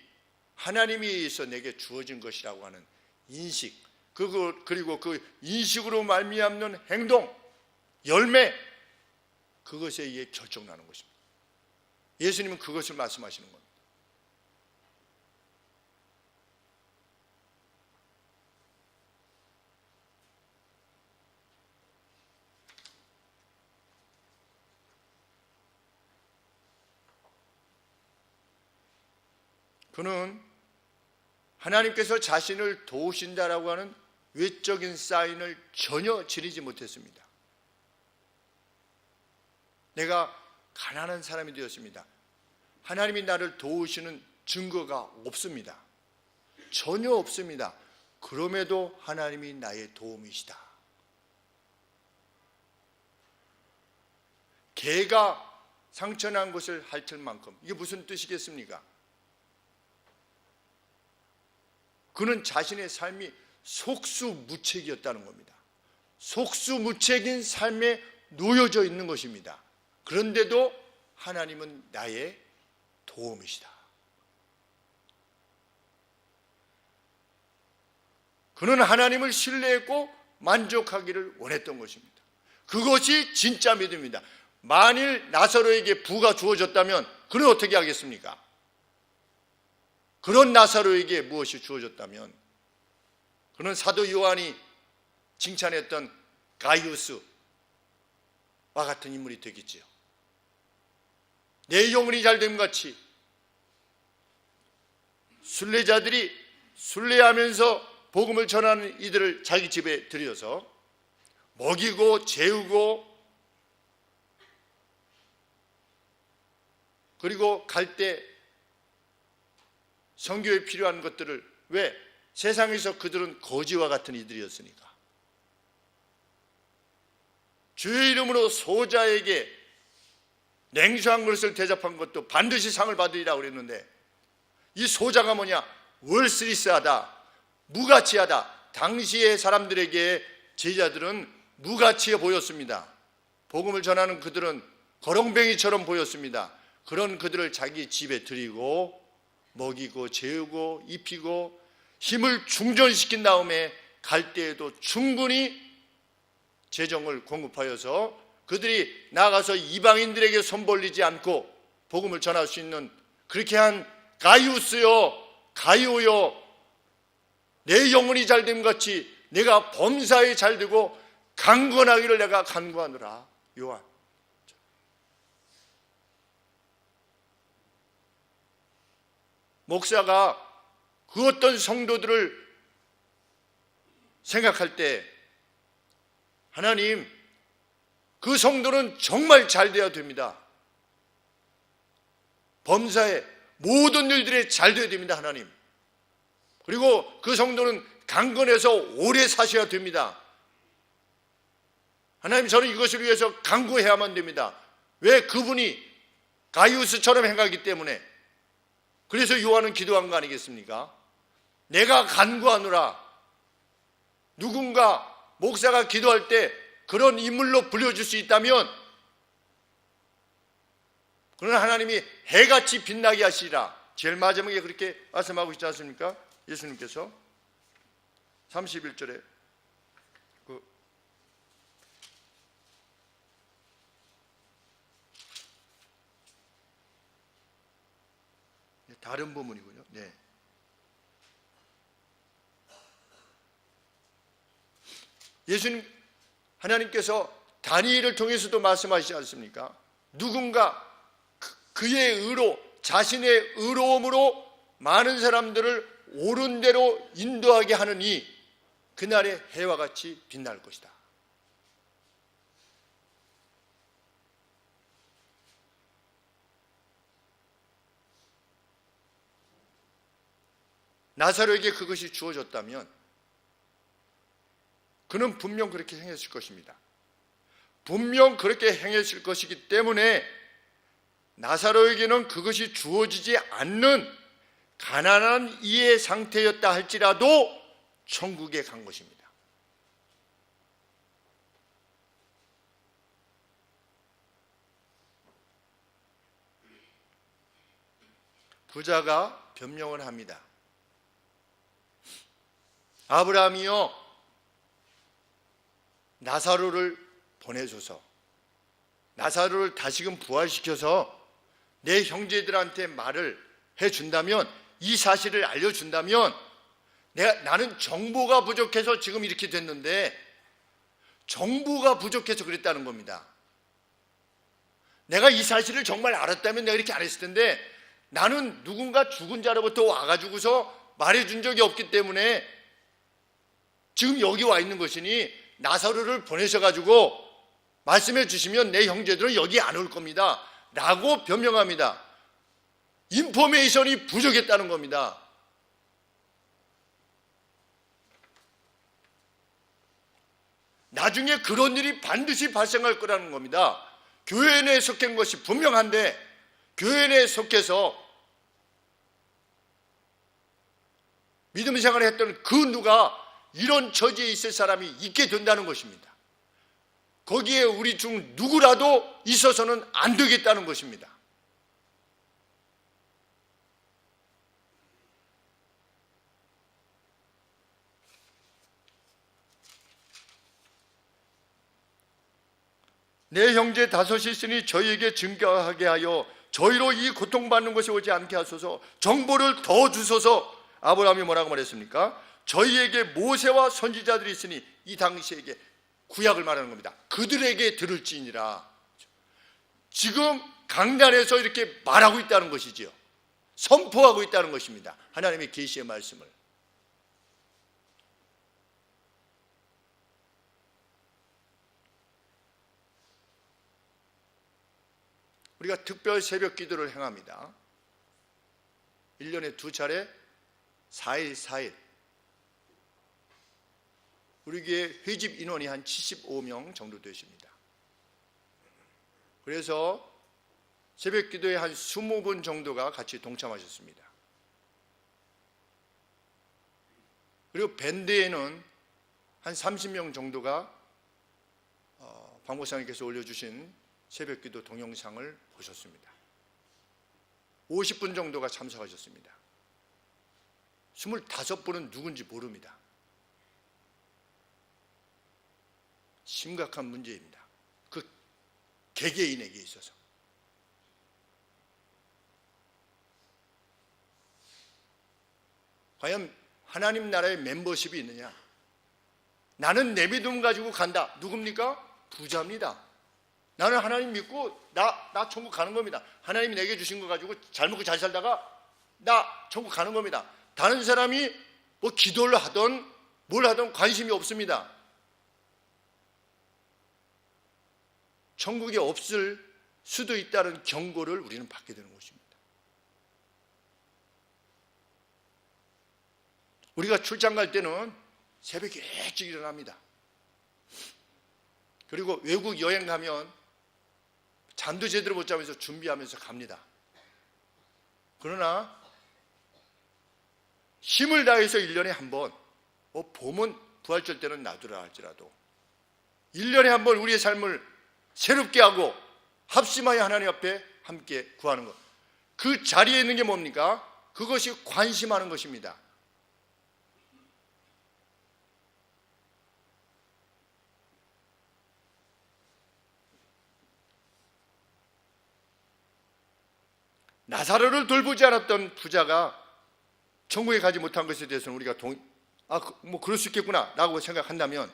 하나님에 의해서 내게 주어진 것이라고 하는 인식, 그리고 그 인식으로 말미암는 행동, 열매, 그것에 의해 결정나는 것입니다. 예수님은 그것을 말씀하시는 겁니다. 그는 하나님께서 자신을 도우신다라고 하는 외적인 사인을 전혀 지니지 못했습니다. 내가 가난한 사람이 되었습니다. 하나님이 나를 도우시는 증거가 없습니다. 전혀 없습니다. 그럼에도 하나님이 나의 도움이시다. 개가 상처난 것을 핥을 만큼, 이게 무슨 뜻이겠습니까? 그는 자신의 삶이 속수무책이었다는 겁니다. 속수무책인 삶에 놓여져 있는 것입니다. 그런데도 하나님은 나의 도움이시다. 그는 하나님을 신뢰했고 만족하기를 원했던 것입니다. 그것이 진짜 믿음입니다. 만일 나사로에게 부가 주어졌다면 그는 어떻게 하겠습니까? 그런 나사로에게 무엇이 주어졌다면 그는 사도 요한이 칭찬했던 가이우스와 같은 인물이 되겠지요. 내 영혼이 잘됨 같이 순례자들이 순례하면서 복음을 전하는 이들을 자기 집에 들여서 먹이고 재우고, 그리고 갈 때 선교에 필요한 것들을, 왜? 세상에서 그들은 거지와 같은 이들이었으니까. 주의 이름으로 소자에게 냉수한 것을 대접한 것도 반드시 상을 받으리라고 그랬는데, 이 소자가 뭐냐? 월스리스하다, 무가치하다. 당시의 사람들에게 제자들은 무가치해 보였습니다. 복음을 전하는 그들은 거렁뱅이처럼 보였습니다. 그런 그들을 자기 집에 들이고 먹이고 재우고 입히고 힘을 충전시킨 다음에 갈 때에도 충분히 재정을 공급하여서 그들이 나가서 이방인들에게 손 벌리지 않고 복음을 전할 수 있는, 그렇게 한 가이우스요, 가이오요, 내 영혼이 잘됨 같이 내가 범사에 잘되고 강건하기를 내가 간구하노라. 요한. 목사가 그 어떤 성도들을 생각할 때, 하나님, 그 성도는 정말 잘 돼야 됩니다. 범사에 모든 일들에 잘 돼야 됩니다, 하나님. 그리고 그 성도는 강건해서 오래 사셔야 됩니다. 하나님, 저는 이것을 위해서 간구해야만 됩니다. 왜? 그분이 가이우스처럼 행하기 때문에. 그래서 요한은 기도한 거 아니겠습니까? 내가 간구하노라. 누군가 목사가 기도할 때 그런 인물로 불려줄 수 있다면, 그러나 하나님이 해같이 빛나게 하시리라. 제일 마지막에 그렇게 말씀하고 있지 않습니까? 예수님께서 31절에 다른 부분이군요. 네. 예수님, 하나님께서 다니엘을 통해서도 말씀하시지 않습니까? 누군가 그의 의로, 자신의 의로움으로 많은 사람들을 옳은 대로 인도하게 하느니 그날의 해와 같이 빛날 것이다. 나사로에게 그것이 주어졌다면 그는 분명 그렇게 행했을 것입니다. 분명 그렇게 행했을 것이기 때문에 나사로에게는 그것이 주어지지 않는 가난한 이의 상태였다 할지라도 천국에 간 것입니다. 부자가 변명을 합니다. 아브라함이요, 나사로를 보내줘서 나사로를 다시금 부활시켜서 내 형제들한테 말을 해준다면, 이 사실을 알려준다면, 나는 정보가 부족해서 지금 이렇게 됐는데 정보가 부족해서 그랬다는 겁니다. 내가 이 사실을 정말 알았다면 내가 이렇게 안 했을 텐데, 나는 누군가 죽은 자로부터 와가지고서 말해준 적이 없기 때문에 지금 여기 와 있는 것이니, 나사로를 보내셔가지고 말씀해 주시면 내 형제들은 여기 안 올 겁니다 라고 변명합니다. 인포메이션이 부족했다는 겁니다. 나중에 그런 일이 반드시 발생할 거라는 겁니다. 교회 내에 속한 것이 분명한데, 교회 내에 속해서 믿음 생활을 했던 그 누가 이런 처지에 있을 사람이 있게 된다는 것입니다. 거기에 우리 중 누구라도 있어서는 안 되겠다는 것입니다. 내 형제 다섯이 있으니 저희에게 증거하게 하여 저희로 이 고통받는 것이 오지 않게 하소서. 정보를 더 주소서. 아브라함이 뭐라고 말했습니까? 저희에게 모세와 선지자들이 있으니, 이 당시에게 구약을 말하는 겁니다. 그들에게 들을지니라. 지금 강단에서 이렇게 말하고 있다는 것이지요. 선포하고 있다는 것입니다. 하나님의 계시의 말씀을. 우리가 특별 새벽 기도를 행합니다. 1년에 2차례 4일 4일. 우리 교회 회집 인원이 한 75명 정도 되십니다. 그래서 새벽 기도에 한 20분 정도가 같이 동참하셨습니다. 그리고 밴드에는 한 30명 정도가 박 목사님께서 올려주신 새벽 기도 동영상을 보셨습니다. 50분 정도가 참석하셨습니다. 25분은 누군지 모릅니다. 심각한 문제입니다. 그 개개인에게 있어서. 과연 하나님 나라의 멤버십이 있느냐? 나는 내 믿음 가지고 간다. 누굽니까? 부자입니다. 나는 하나님 믿고 나 천국 가는 겁니다. 하나님이 내게 주신 거 가지고 잘 먹고 잘 살다가 나 천국 가는 겁니다. 다른 사람이 뭐 기도를 하든 뭘 하든 관심이 없습니다. 천국에 없을 수도 있다는 경고를 우리는 받게 되는 것입니다. 우리가 출장 갈 때는 새벽에 일찍 일어납니다. 그리고 외국 여행 가면 잠도 제대로 못 자면서 준비하면서 갑니다. 그러나 힘을 다해서 1년에 한 번, 봄은 부활절 때는 놔두라 할지라도 1년에 한 번 우리의 삶을 새롭게 하고 합심하여 하나님 앞에 함께 구하는 것. 그 자리에 있는 게 뭡니까? 그것이 관심하는 것입니다. 나사로를 돌보지 않았던 부자가 천국에 가지 못한 것에 대해서는 우리가 그럴 수 있겠구나 라고 생각한다면,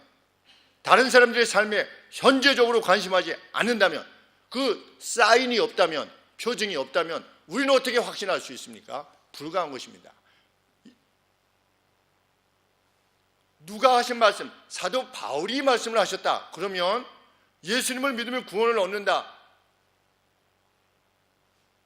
다른 사람들의 삶에 현재적으로 관심하지 않는다면, 그 사인이 없다면, 표징이 없다면 우리는 어떻게 확신할 수 있습니까? 불가한 것입니다. 누가 하신 말씀? 사도 바울이 말씀을 하셨다. 그러면 예수님을 믿으면 구원을 얻는다.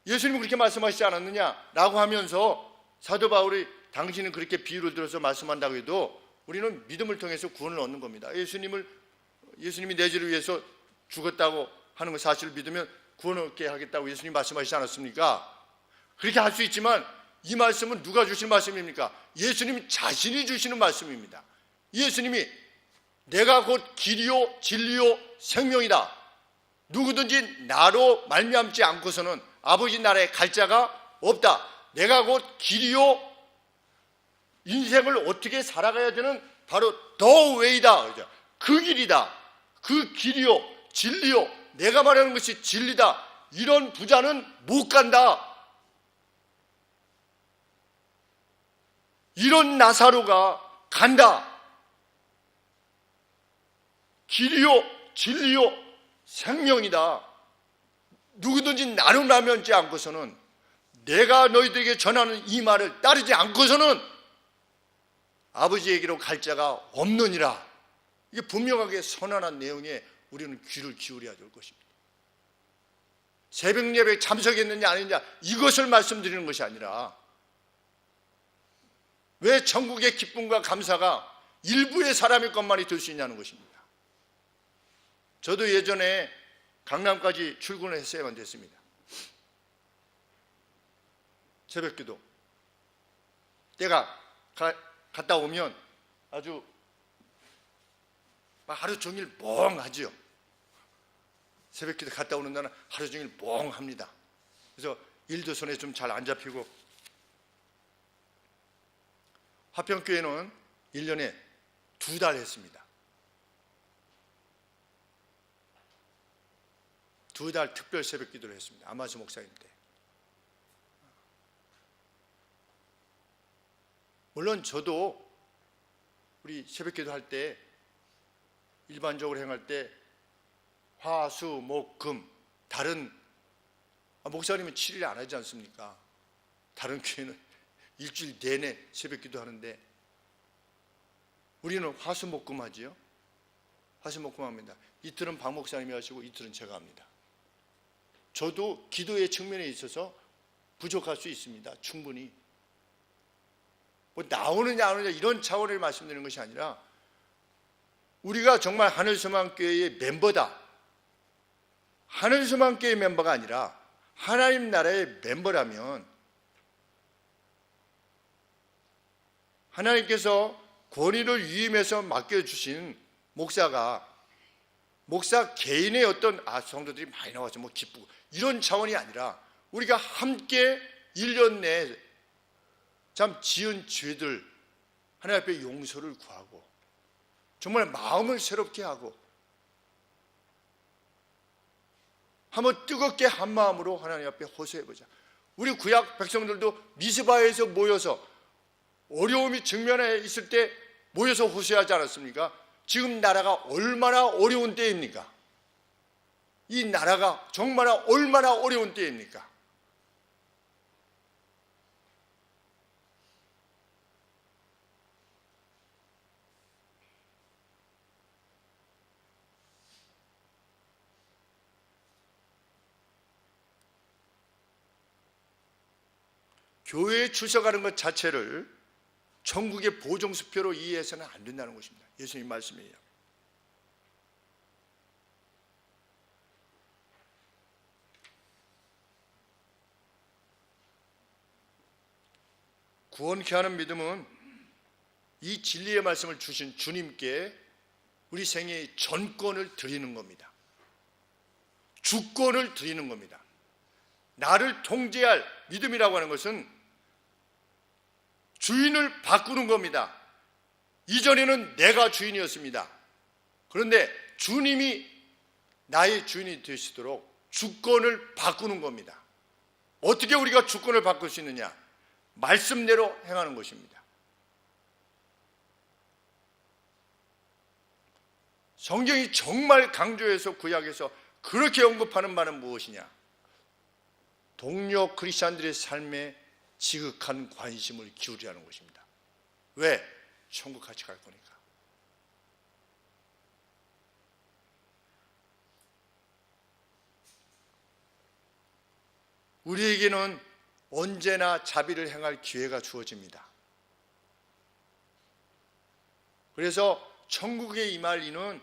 예수님은 그렇게 말씀하시지 않았느냐? 라고 하면서 사도 바울이 당신은 그렇게 비유를 들어서 말씀한다고 해도 우리는 믿음을 통해서 구원을 얻는 겁니다. 예수님이 내 죄를 위해서 죽었다고 하는 것 사실을 믿으면 구원을 얻게 하겠다고 예수님이 말씀하시지 않았습니까? 그렇게 할 수 있지만 이 말씀은 누가 주신 말씀입니까? 예수님 자신이 주시는 말씀입니다. 예수님이 내가 곧 길이요 진리요 생명이다. 누구든지 나로 말미암지 않고서는 아버지 나라에 갈 자가 없다. 내가 곧 길이요, 인생을 어떻게 살아가야 되는 바로 the way다. 그 길이다. 그 길이요, 진리요. 내가 말하는 것이 진리다. 이런 부자는 못 간다. 이런 나사로가 간다. 길이요, 진리요, 생명이다. 누구든지 나로 나면지 않고서는, 내가 너희들에게 전하는 이 말을 따르지 않고서는 아버지에게로 갈 자가 없느니라. 이게 분명하게 선언한 내용에 우리는 귀를 기울여야 될 것입니다. 새벽 예배에 참석했느냐 아니냐 이것을 말씀드리는 것이 아니라, 왜 천국의 기쁨과 감사가 일부의 사람의 것만이 될 수 있냐는 것입니다. 저도 예전에 강남까지 출근을 했어야만 됐습니다. 새벽기도 때가 갔다 오면 아주 하루 종일 멍하지요. 새벽기도 갔다 오는 날은 하루 종일 멍합니다. 그래서 일도 손에 좀 잘 안 잡히고, 화평교회는 1년에 2달 했습니다. 2달 특별 새벽기도를 했습니다. 아마수 목사님 때. 물론 저도 우리 새벽기도 할 때, 일반적으로 행할 때 화, 수, 목, 금 다른 목사님은 7일 안 하지 않습니까? 다른 교회는 일주일 내내 새벽기도 하는데 우리는 화수목금 하지요. 화수목금 합니다. 이틀은 박 목사님이 하시고 이틀은 제가 합니다. 저도 기도의 측면에 있어서 부족할 수 있습니다. 충분히. 뭐 나오느냐 안 오느냐 이런 차원을 말씀드리는 것이 아니라 우리가 정말 하늘소망교회의 멤버다. 하늘소망교회 멤버가 아니라 하나님 나라의 멤버라면 하나님께서 권위를 위임해서 맡겨주신 목사 개인의 어떤 성도들이 많이 나와서 뭐 기쁘고 이런 차원이 아니라 우리가 함께 1년 내에 참 지은 죄들 하나님 앞에 용서를 구하고 정말 마음을 새롭게 하고 한번 뜨겁게 한 마음으로 하나님 앞에 호소해보자. 우리 구약 백성들도 미스바에서 모여서 어려움이 직면해 있을 때 모여서 호소하지 않았습니까? 지금 나라가 얼마나 어려운 때입니까? 이 나라가 정말 얼마나 어려운 때입니까? 교회에 출석하는 것 자체를 천국의 보정수표로 이해해서는 안 된다는 것입니다. 예수님 말씀이에요. 구원케 하는 믿음은 이 진리의 말씀을 주신 주님께 우리 생애의 전권을 드리는 겁니다. 주권을 드리는 겁니다. 나를 통제할 믿음이라고 하는 것은 주인을 바꾸는 겁니다. 이전에는 내가 주인이었습니다. 그런데 주님이 나의 주인이 되시도록 주권을 바꾸는 겁니다. 어떻게 우리가 주권을 바꿀 수 있느냐? 말씀대로 행하는 것입니다. 성경이 정말 강조해서 구약에서 그렇게 언급하는 바는 무엇이냐? 동료 크리스찬들의 삶에 지극한 관심을 기울이라는 것입니다. 왜? 천국 같이 갈 거니까. 우리에게는 언제나 자비를 행할 기회가 주어집니다. 그래서 천국에 임할 이는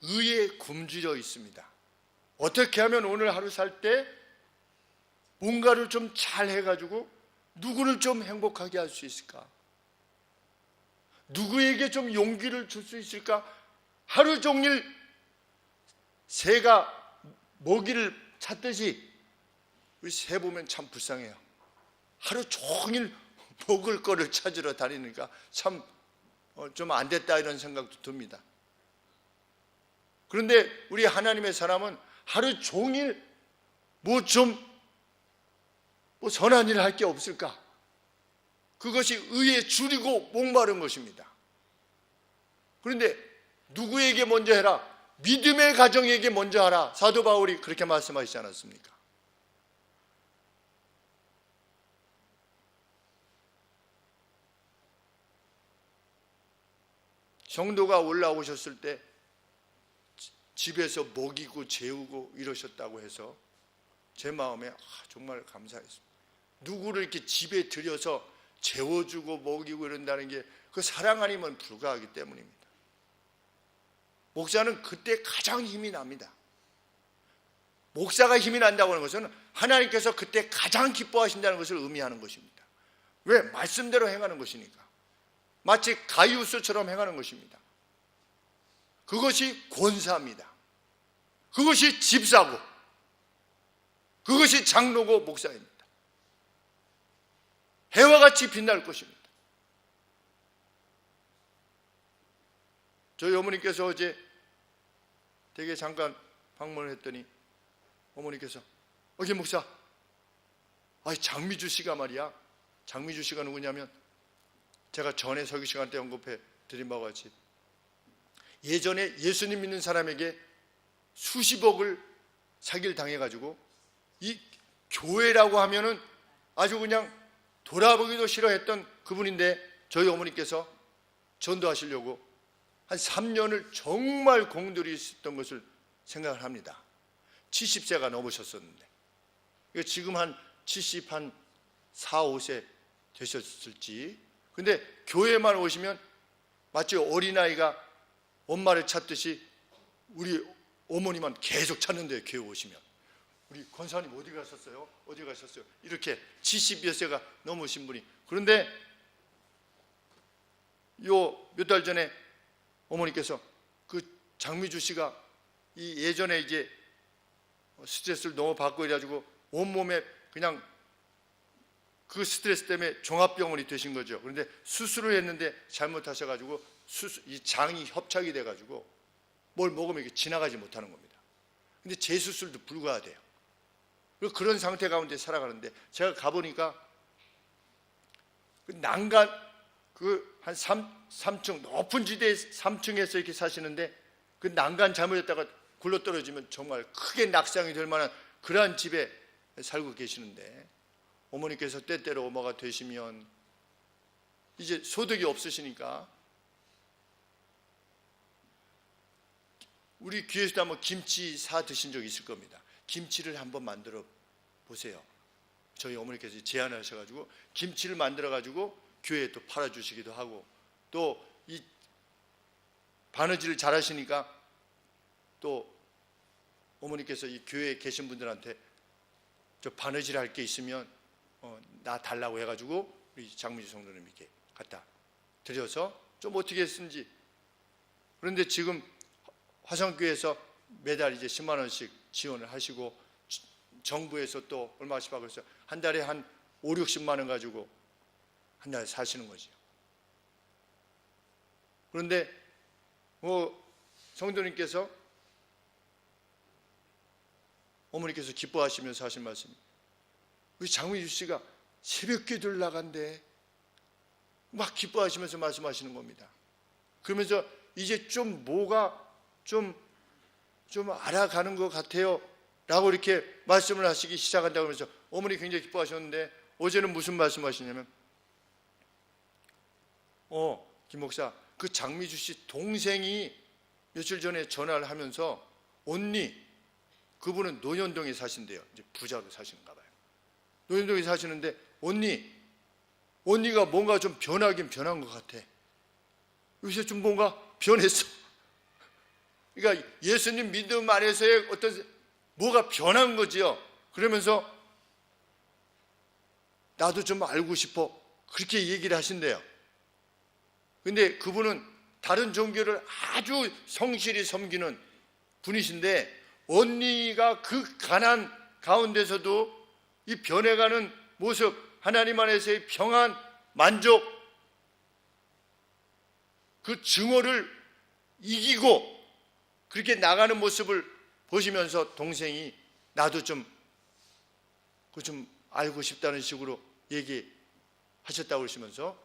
의에 굶주려 있습니다. 어떻게 하면 오늘 하루 살 때 뭔가를 좀 잘 해가지고 누구를 좀 행복하게 할 수 있을까? 누구에게 좀 용기를 줄 수 있을까? 하루 종일 새가 먹이를 찾듯이 우리 새 보면 참 불쌍해요. 하루 종일 먹을 거를 찾으러 다니니까 참 좀 안 됐다 이런 생각도 듭니다. 그런데 우리 하나님의 사람은 하루 종일 뭐 선한 일을 할 게 없을까? 그것이 의에 줄이고 목마른 것입니다. 그런데 누구에게 먼저 해라? 믿음의 가정에게 먼저 하라. 사도 바울이 그렇게 말씀하시지 않았습니까? 성도가 올라오셨을 때 집에서 먹이고 재우고 이러셨다고 해서 제 마음에 정말 감사했습니다. 누구를 이렇게 집에 들여서 재워주고 먹이고 이런다는 게 그 사랑 아니면 불가하기 때문입니다. 목사는 그때 가장 힘이 납니다. 목사가 힘이 난다고 하는 것은 하나님께서 그때 가장 기뻐하신다는 것을 의미하는 것입니다. 왜? 말씀대로 행하는 것이니까. 마치 가이우스처럼 행하는 것입니다. 그것이 권사입니다. 그것이 집사고 그것이 장로고 목사입니다. 해와 같이 빛날 것입니다. 저희 어머니께서 어제 댁에 잠깐 방문을 했더니 어머니께서 김 목사, 장미주 씨가 말이야. 장미주 씨가 누구냐면 제가 전에 설교 시간 때 언급해 드린 바와 같이 예전에 예수님 믿는 사람에게 수십억을 사기를 당해가지고 이 교회라고 하면은 아주 그냥 돌아보기도 싫어했던 그분인데 저희 어머니께서 전도하시려고 한 3년을 정말 공들이 있었던 것을 생각을 합니다. 70세가 넘으셨었는데 지금 한 70, 한 4, 5세 되셨을지. 근데 교회만 오시면 마치 어린아이가 엄마를 찾듯이 우리 어머니만 계속 찾는데요. 교회 오시면 우리 권사님 어디 가셨어요? 어디 가셨어요? 이렇게 70여 세가 넘으신 분이. 그런데 요 몇 달 전에 어머니께서 그 장미주 씨가 이 예전에 이제 스트레스를 너무 받고 이래가지고 온몸에 그냥 그 스트레스 때문에 종합병원이 되신 거죠. 그런데 수술을 했는데 잘못하셔가지고 이 장이 협착이 돼가지고 뭘 먹으면 이게 지나가지 못하는 겁니다. 근데 재수술도 불가하대요. 그런 상태 가운데 살아가는데 제가 가보니까 그 난간 그 한 3층 높은 지대 3층에서 이렇게 사시는데 그 난간 잘못했다가 굴러떨어지면 정말 크게 낙상이 될 만한 그러한 집에 살고 계시는데 어머니께서 때때로 엄마가 되시면 이제 소득이 없으시니까 우리 귀에서도 한번 김치 사 드신 적 있을 겁니다. 김치를 한번 만들어 보세요. 저희 어머니께서 제안을 하셔가지고 김치를 만들어가지고 교회에 또 팔아주시기도 하고 또 이 바느질을 잘하시니까 또 어머니께서 이 교회에 계신 분들한테 저 바느질 할 게 있으면 나 달라고 해가지고 우리 장미주 성도님께 갖다 드려서 좀 어떻게 했는지. 그런데 지금 화성교회에서 매달 이제 10만 원씩 지원을 하시고 정부에서 또 얼마씩 받고 있어요. 한 달에 한 5, 60만 원 가지고 한 달에 사시는 거죠. 그런데 성도님께서 어머니께서 기뻐하시면서 하신 말씀이 우리 장미주 씨가 새벽 기도를 나간대 막 기뻐하시면서 말씀하시는 겁니다. 그러면서 이제 좀 뭐가 좀 알아가는 것 같아요 라고 이렇게 말씀을 하시기 시작한다고 하면서 어머니 굉장히 기뻐하셨는데 어제는 무슨 말씀하시냐면 김 목사 그 장미주 씨 동생이 며칠 전에 전화를 하면서 언니 그분은 논현동에 사신대요. 이제 부자로 사시는가 봐요. 논현동에 사시는데 언니가 뭔가 좀 변하긴 변한 것 같아. 요새 좀 뭔가 변했어. 그러니까 예수님 믿음 안에서의 어떤 뭐가 변한 거지요. 그러면서 나도 좀 알고 싶어. 그렇게 얘기를 하신대요. 근데 그분은 다른 종교를 아주 성실히 섬기는 분이신데 언니가 그 가난 가운데서도 이 변해가는 모습, 하나님 안에서의 평안, 만족, 그 증오를 이기고 그렇게 나가는 모습을 보시면서 동생이 나도 좀 알고 싶다는 식으로 얘기하셨다고 그러시면서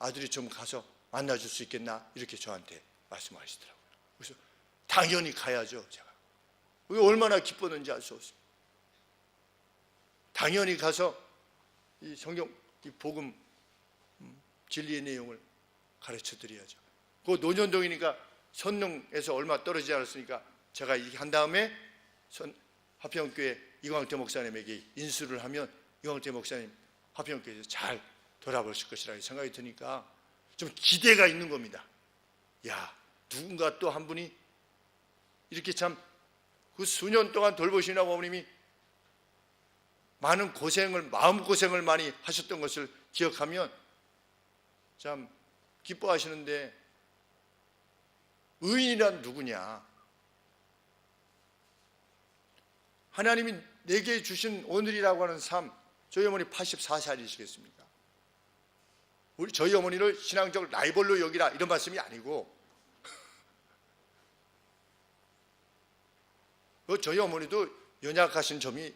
아들이 좀 가서 만나줄 수 있겠나 이렇게 저한테 말씀하시더라고요. 그래서 당연히 가야죠. 제가 얼마나 기뻤는지 알 수 없습니다. 당연히 가서 이 성경, 이 복음, 진리의 내용을 가르쳐 드려야죠. 그 논현동이니까 선릉에서 얼마 떨어지지 않았으니까 제가 이렇게 한 다음에 화평교회 이광태 목사님에게 인수를 하면 이광태 목사님 화평교회에서 잘 돌아보실 것이라는 생각이 드니까 좀 기대가 있는 겁니다. 야, 누군가 또 한 분이 이렇게 참 그 수년 동안 돌보시느라고 어머님이 많은 마음고생을 많이 하셨던 것을 기억하면 참 기뻐하시는데 의인이란 누구냐? 하나님이 내게 주신 오늘이라고 하는 삶, 저희 어머니 84살이시겠습니까? 저희 어머니를 신앙적 라이벌로 여기라 이런 말씀이 아니고 저희 어머니도 연약하신 점이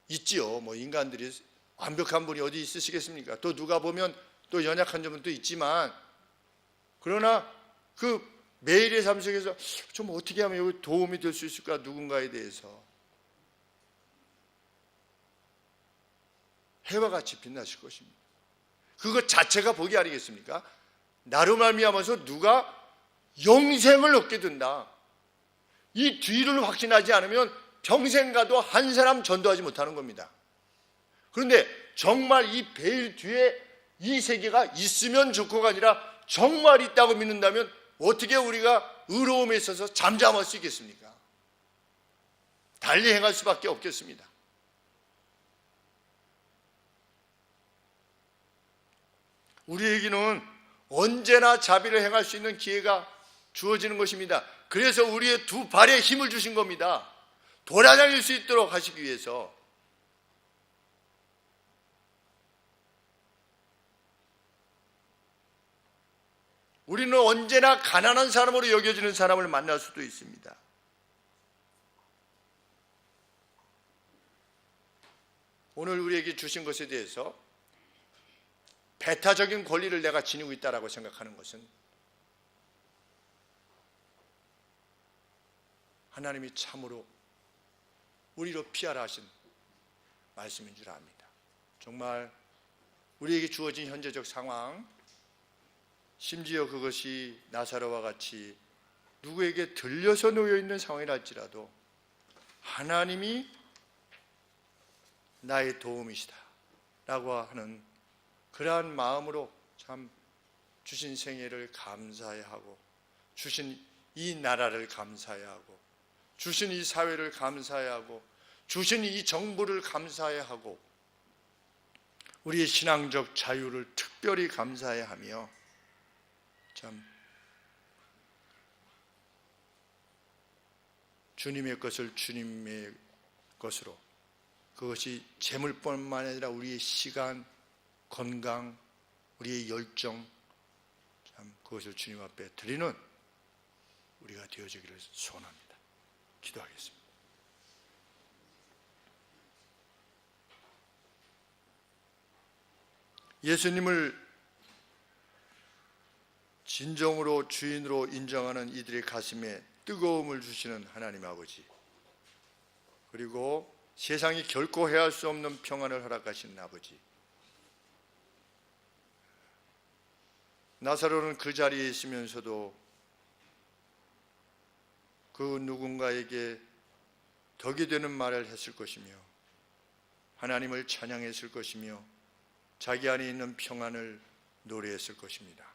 있지요. 뭐 인간들이 완벽한 분이 어디 있으시겠습니까? 또 누가 보면 또 연약한 점은 또 있지만 그러나 그 매일의 삶 속에서 좀 어떻게 하면 여기 도움이 될 수 있을까 누군가에 대해서 해와 같이 빛나실 것입니다. 그것 자체가 복이 아니겠습니까? 나로 말미암아서 누가 영생을 얻게 된다. 이 뒤를 확신하지 않으면 평생 가도 한 사람 전도하지 못하는 겁니다. 그런데 정말 이 베일 뒤에 이 세계가 있으면 좋고가 아니라 정말 있다고 믿는다면 어떻게 우리가 의로움에 있어서 잠잠할 수 있겠습니까? 달리 행할 수밖에 없겠습니다. 우리에게는 언제나 자비를 행할 수 있는 기회가 주어지는 것입니다. 그래서 우리의 두 발에 힘을 주신 겁니다. 돌아다닐 수 있도록 하시기 위해서. 우리는 언제나 가난한 사람으로 여겨지는 사람을 만날 수도 있습니다. 오늘 우리에게 주신 것에 대해서 배타적인 권리를 내가 지니고 있다고 생각하는 것은 하나님이 참으로 우리로 피하라 하신 말씀인 줄 압니다. 정말 우리에게 주어진 현재적 상황, 심지어 그것이 나사로와 같이 누구에게 들려서 놓여있는 상황이라 할지라도 하나님이 나의 도움이시다 라고 하는 그러한 마음으로 참 주신 생애를 감사해야 하고, 주신 이 나라를 감사해야 하고, 주신 이 사회를 감사해야 하고, 주신 이 정부를 감사해야 하고, 우리의 신앙적 자유를 특별히 감사해야 하며, 참 주님의 것을 주님의 것으로, 그것이 재물뿐만 아니라 우리의 시간, 건강, 우리의 열정, 참 그것을 주님 앞에 드리는 우리가 되어지기를 소원합니다. 기도하겠습니다. 예수님을 진정으로 주인으로 인정하는 이들의 가슴에 뜨거움을 주시는 하나님 아버지, 그리고 세상이 결코 해할 수 없는 평안을 허락하시는 아버지, 나사로는 그 자리에 있으면서도 그 누군가에게 덕이 되는 말을 했을 것이며 하나님을 찬양했을 것이며 자기 안에 있는 평안을 노래했을 것입니다.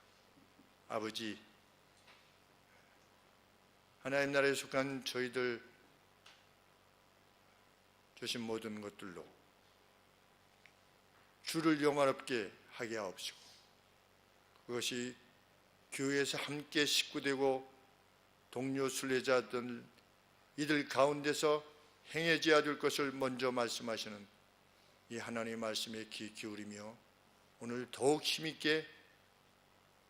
아버지, 하나님 나라에 속한 저희들 주신 모든 것들로 주를 영화롭게 하게 하옵시고, 그것이 교회에서 함께 식구되고 동료 순례자들 이들 가운데서 행해져야 될 것을 먼저 말씀하시는 이 하나님의 말씀에 귀 기울이며 오늘 더욱 힘있게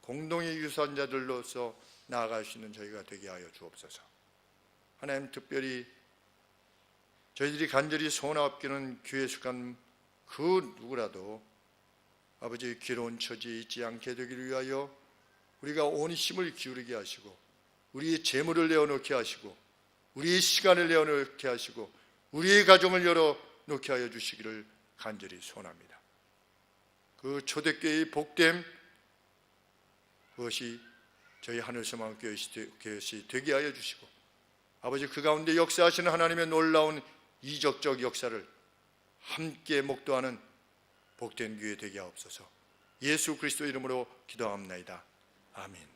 공동의 유산자들로서 나아갈 수 있는 저희가 되게 하여 주옵소서. 하나님, 특별히 저희들이 간절히 소원하옵기는 교회에 속한 그 누구라도 아버지의 괴로운 처지에 있지 않게 되기를 위하여 우리가 온 힘을 기울이게 하시고, 우리의 재물을 내어놓게 하시고, 우리의 시간을 내어놓게 하시고, 우리의 가정을 열어놓게 하여 주시기를 간절히 소원합니다. 그 초대교회의 복됨, 그것이 저희 하늘소망교회시 되게 하여 주시고, 아버지, 그 가운데 역사하시는 하나님의 놀라운 이적적 역사를 함께 목도하는 복된 교회 되게 하옵소서. 예수 그리스도 이름으로 기도합나이다. 아멘.